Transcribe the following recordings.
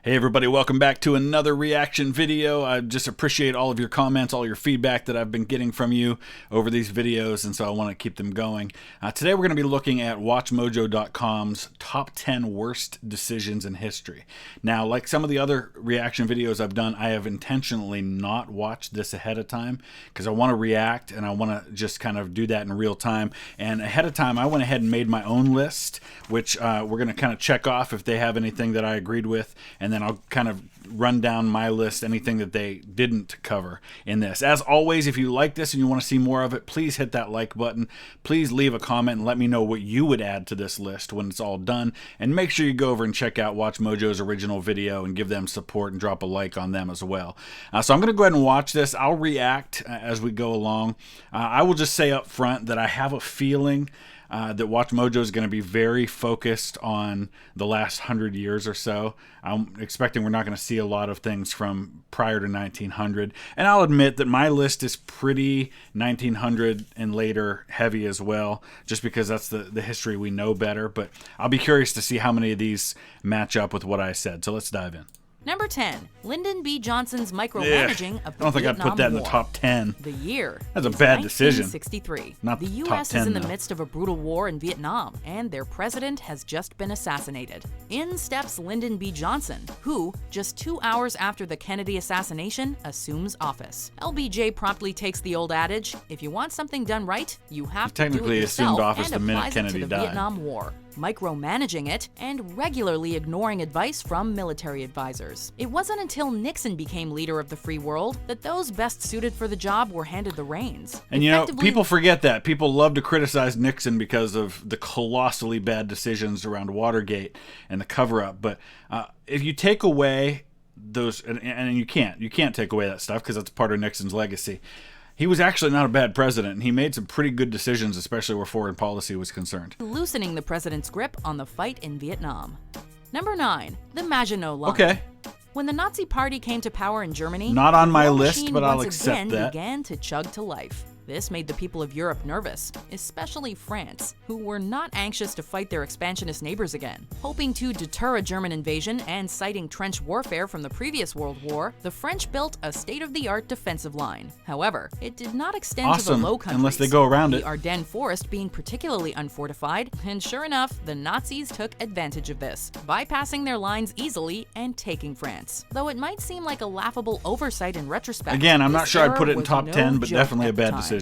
Hey everybody, welcome back to another reaction video. I just appreciate all of your comments, all your feedback that I've been getting from you over these videos, and so I want to keep them going. Today we're going to be looking at WatchMojo.com's top 10 worst decisions in history. Now, like some of the other reaction videos I've done, I have intentionally not watched this ahead of time because I want to react and I want to just kind of do that in real time. And ahead of time, I went ahead and made my own list, which we're going to kind of check off if they have anything that I agreed with, and then I'll kind of run down my list, anything that they didn't cover in this. As always, if you like this and you want to see more of it, please hit that like button. Please leave a comment and let me know what you would add to this list when it's all done. And make sure you go over and check out Watch Mojo's original video and give them support and drop a like on them as well. So I'm going to go ahead and watch this. I'll react as we go along. I will just say up front that I have a feeling that Watch Mojo is going to be very focused on the last 100 years or so. I'm expecting we're not going to see a lot of things from prior to 1900. And I'll admit that my list is pretty 1900 and later heavy as well, just because that's the history we know better. But I'll be curious to see how many of these match up with what I said. So let's dive in. Number 10, Lyndon B Johnson's micromanaging of the I don't think I'd put that in the War. top 10. The year. That's a bad decision. 1963. Not the the U.S. top 10, is in the though. midst of a brutal war in Vietnam, and their president has just been assassinated. In steps Lyndon B Johnson, who, just 2 hours after the Kennedy assassination, assumes office. LBJ promptly takes the old adage, if you want something done right, you have to do technically it assumed yourself, office and the minute applies Kennedy it to the died. Vietnam War, micromanaging it, and regularly ignoring advice from military advisors. It wasn't until Nixon became leader of the free world that those best suited for the job were handed the reins. And you know, people forget that. People love to criticize Nixon because of the colossally bad decisions around Watergate and the cover-up. But if you take away those, and you can't take away that stuff because that's part of Nixon's legacy. He was actually not a bad president, and he made some pretty good decisions, especially where foreign policy was concerned. Loosening the president's grip on the fight in Vietnam. Number 9, the Maginot Line. Okay. When the Nazi Party came to power in Germany, Not on my the list, machine but I'll once accept again that. began to chug to life. This made the people of Europe nervous, especially France, who were not anxious to fight their expansionist neighbors again. Hoping to deter a German invasion and citing trench warfare from the previous World War, the French built a state-of-the-art defensive line. However, it did not extend to the Low Countries, unless they go around it. the Ardennes Forest being particularly unfortified, and sure enough, the Nazis took advantage of this, bypassing their lines easily and taking France. Though it might seem like a laughable oversight in retrospect, Again, I'm not this sure I'd error put it in was top no 10, but joke definitely a at the bad time. decision.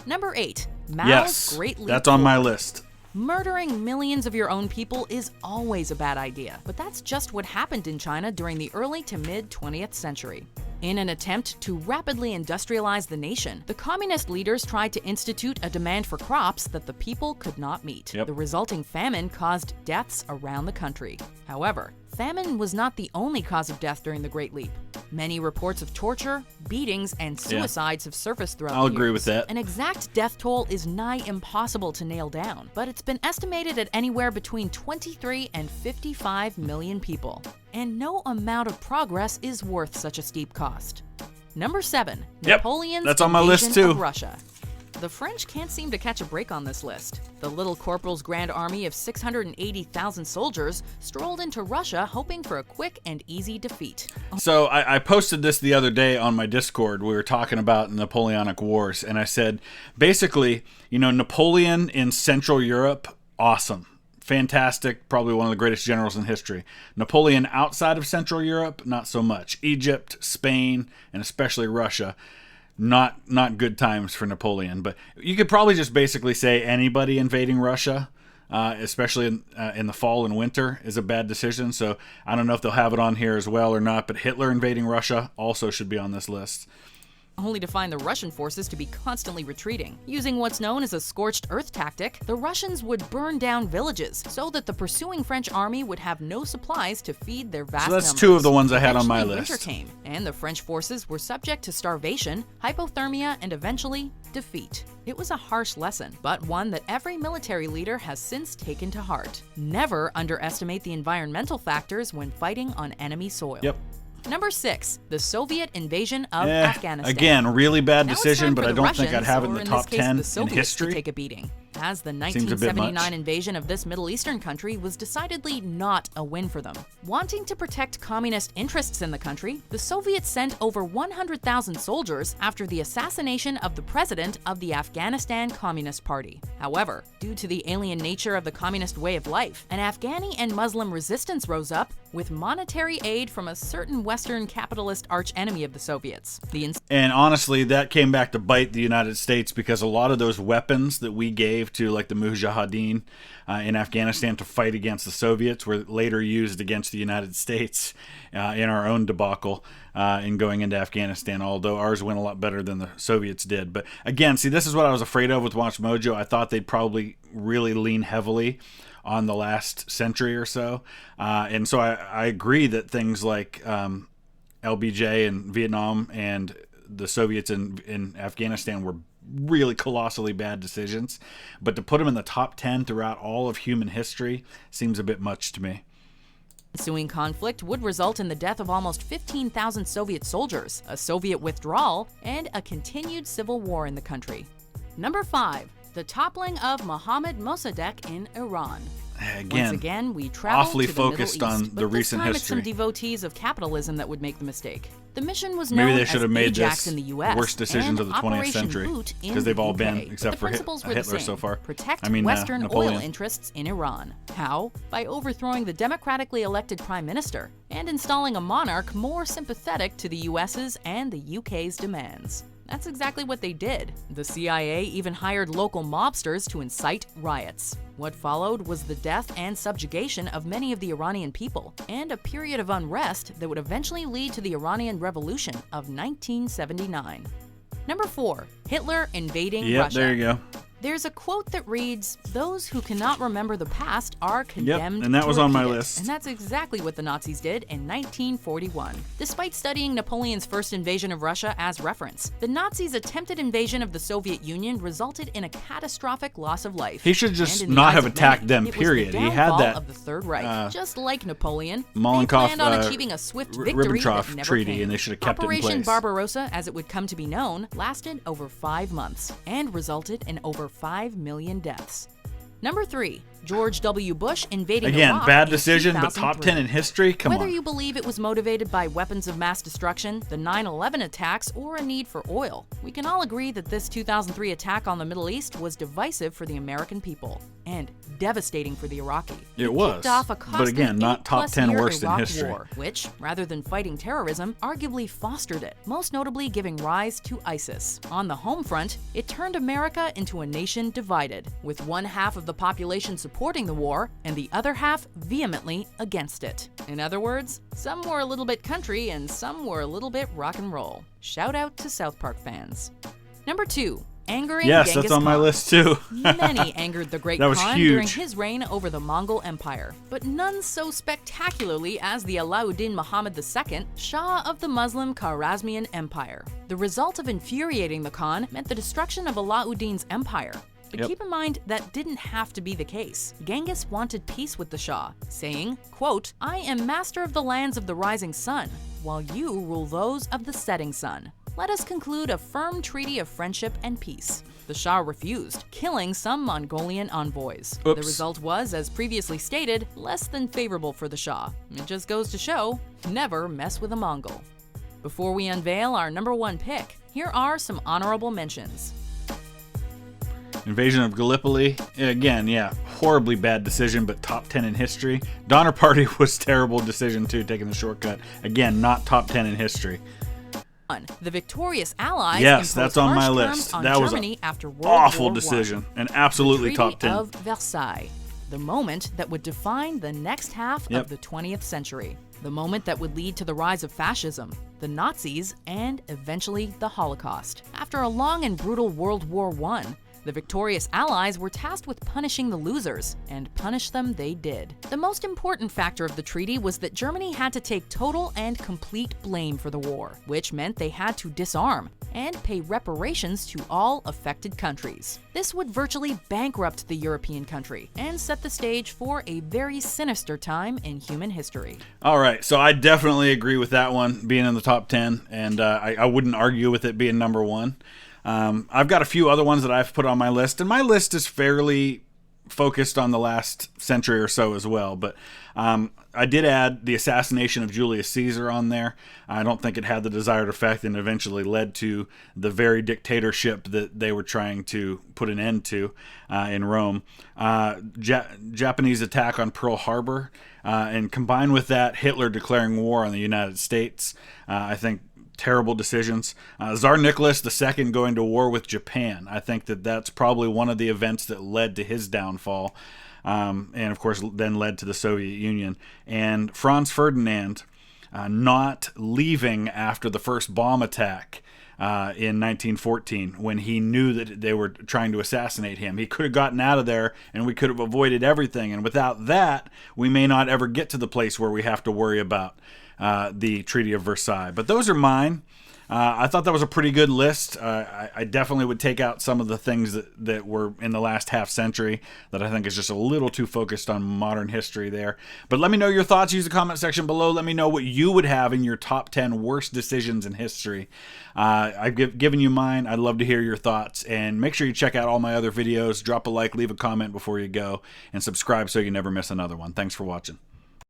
Number 8, Mao's Yes, Great Leap that's on my Forward. list. Murdering millions of your own people is always a bad idea, but that's just what happened in China during the early to mid-20th century. In an attempt to rapidly industrialize the nation, the communist leaders tried to institute a demand for crops that the people could not meet. Yep. The resulting famine caused deaths around the country. However, famine was not the only cause of death during the Great Leap. Many reports of torture, beatings, and suicides have surfaced throughout I'll the agree years. with that. An exact death toll is nigh impossible to nail down, but it's been estimated at anywhere between 23 and 55 million people. And no amount of progress is worth such a steep cost. Number 7, Yep, Napoleon's that's on my list invasion too. of Russia. The French can't seem to catch a break on this list. The Little Corporal's grand army of 680,000 soldiers strolled into Russia hoping for a quick and easy defeat. So I posted this the other day on my Discord. We were talking about Napoleonic Wars, and I said, basically, you know, Napoleon in Central Europe, awesome. Fantastic, probably one of the greatest generals in history. Napoleon outside of Central Europe, not so much. Egypt, Spain, and especially Russia, not good times for Napoleon. But you could probably just basically say anybody invading Russia, especially in the fall and winter, is a bad decision. So I don't know if they'll have it on here as well or not, but Hitler invading Russia also should be on this list. Only to find the Russian forces to be constantly retreating. Using what's known as a scorched earth tactic, the Russians would burn down villages so that the pursuing French army would have no supplies to feed their vast numbers. So that's 2 of the ones I had on my Eventually, list. winter came, and the French forces were subject to starvation, hypothermia, and eventually defeat. It was a harsh lesson, but one that every military leader has since taken to heart. Never underestimate the environmental factors when fighting on enemy soil. Yep. Number 6, the Soviet invasion of Afghanistan. Again, really bad Now it's decision, time but for I the don't think I'd Russians, have it in or the this top case, 10 the in Soviets, to history. take a beating. as the Seems a bit 1979 much. invasion of this Middle Eastern country was decidedly not a win for them. Wanting to protect communist interests in the country, the Soviets sent over 100,000 soldiers after the assassination of the president of the Afghanistan Communist Party. However, due to the alien nature of the communist way of life, an Afghani and Muslim resistance rose up with monetary aid from a certain Western capitalist archenemy of the Soviets. And honestly, that came back to bite the United States, because a lot of those weapons that we gave to like the Mujahideen in Afghanistan to fight against the Soviets were later used against the United States in our own debacle in going into Afghanistan, although ours went a lot better than the Soviets did. But again, see, this is what I was afraid of with Watch Mojo. I thought they'd probably really lean heavily on the last century or so. And so I agree that things like LBJ in Vietnam and the Soviets in Afghanistan were really colossally bad decisions. But to put them in the top 10 throughout all of human history seems a bit much to me. Ensuing conflict would result in the death of almost 15,000 Soviet soldiers, a Soviet withdrawal, and a continued civil war in the country. Number 5. The toppling of Mohammad Mossadegh in Iran. Once again, we travel awfully to the Middle focused East, on but the this recent time history. It's some devotees of capitalism that would make the mistake. The mission was Maybe known they should as have made Ajax this in the US worst decisions and of the 20th Operation century, Boot in because they've all the been, UK. except The for principles were the Hitler same. so far. Protect I mean, Western Napoleon. oil interests in Iran. How? By overthrowing the democratically elected prime minister and installing a monarch more sympathetic to the US's and the UK's demands. That's exactly what they did. The CIA even hired local mobsters to incite riots. What followed was the death and subjugation of many of the Iranian people, and a period of unrest that would eventually lead to the Iranian Revolution of 1979. Number 4. Hitler invading Yep, Russia. there you go. There's a quote that reads, "Those who cannot remember the past are condemned and that to was on my repeat it." list. And that's exactly what the Nazis did in 1941. Despite studying Napoleon's first invasion of Russia as reference, the Nazis' attempted invasion of the Soviet Union resulted in a catastrophic loss of life. He should just And in the not eyes have of attacked many, them, it was period. the He had downfall that of the Third Reich. Just like Napoleon, they Molotov, planned on achieving a swift victory Ribbentrop that never treaty, came. and they should have kept Operation it in place. Barbarossa, as it would come to be known, lasted over 5 months and resulted in over 5 million deaths. Number 3. George W. Bush invading Again, Iraq bad in decision, but top 2003. 10 in history? Come Whether on. you believe it was motivated by weapons of mass destruction, the 9/11 attacks, or a need for oil, we can all agree that this 2003 attack on the Middle East was divisive for the American people and devastating for the Iraqi. It was, kicked off a but costly again, not top 10 8-plus-year worst in Iraq history. War, which, rather than fighting terrorism, arguably fostered it, most notably giving rise to ISIS. On the home front, it turned America into a nation divided, with one half of the population supporting the war and the other half vehemently against it. In other words, some were a little bit country and some were a little bit rock and roll. Shout out to South Park fans. Number 2. Angering Yes, Genghis that's on my Khan. list too. Many angered the Great That was Khan huge. during his reign over the Mongol Empire, but none so spectacularly as the Alauddin Muhammad II, Shah of the Muslim Khwarezmian Empire. The result of infuriating the Khan meant the destruction of Alauddin's empire. But Yep. keep in mind that didn't have to be the case. Genghis wanted peace with the Shah, saying, quote, "I am master of the lands of the rising sun, while you rule those of the setting sun. Let us conclude a firm treaty of friendship and peace." The Shah refused, killing some Mongolian envoys. Oops. The result was, as previously stated, less than favorable for the Shah. It just goes to show, never mess with a Mongol. Before we unveil our number 1 pick, here are some honorable mentions. Invasion of Gallipoli. Again, yeah, horribly bad decision, but top 10 in history. Donner Party was terrible decision too, taking the shortcut. Again, not top 10 in history. The victorious Allies Yes, imposed that's on my harsh list. terms on That was Germany an after World awful War I. decision, and absolutely the top Treaty 10. of Versailles, the moment that would define the next half Yep. of the 20th century, the moment that would lead to the rise of fascism, the Nazis, and eventually the Holocaust. After a long and brutal World War I, the victorious Allies were tasked with punishing the losers, and punish them they did. The most important factor of the treaty was that Germany had to take total and complete blame for the war, which meant they had to disarm and pay reparations to all affected countries. This would virtually bankrupt the European country and set the stage for a very sinister time in human history. All right, so I definitely agree with that one being in the top 10, and I wouldn't argue with it being number 1. I've got a few other ones that I've put on my list, and my list is fairly focused on the last century or so as well. But I did add the assassination of Julius Caesar on there. I don't think it had the desired effect and eventually led to the very dictatorship that they were trying to put an end to in Rome. Japanese attack on Pearl Harbor, and combined with that, Hitler declaring war on the United States. I think terrible decisions. Tsar Nicholas II going to war with Japan. I think that that's probably one of the events that led to his downfall, and of course then led to the Soviet Union. And Franz Ferdinand not leaving after the first bomb attack in 1914, when he knew that they were trying to assassinate him. He could have gotten out of there and we could have avoided everything. And without that, we may not ever get to the place where we have to worry about the Treaty of Versailles. But those are mine. I thought that was a pretty good list. I definitely would take out some of the things that were in the last half century that I think is just a little too focused on modern history there. But let me know your thoughts. Use the comment section below. Let me know what you would have in your top 10 worst decisions in history. I've given you mine. I'd love to hear your thoughts. And make sure you check out all my other videos. Drop a like, leave a comment before you go, and subscribe so you never miss another one. Thanks for watching.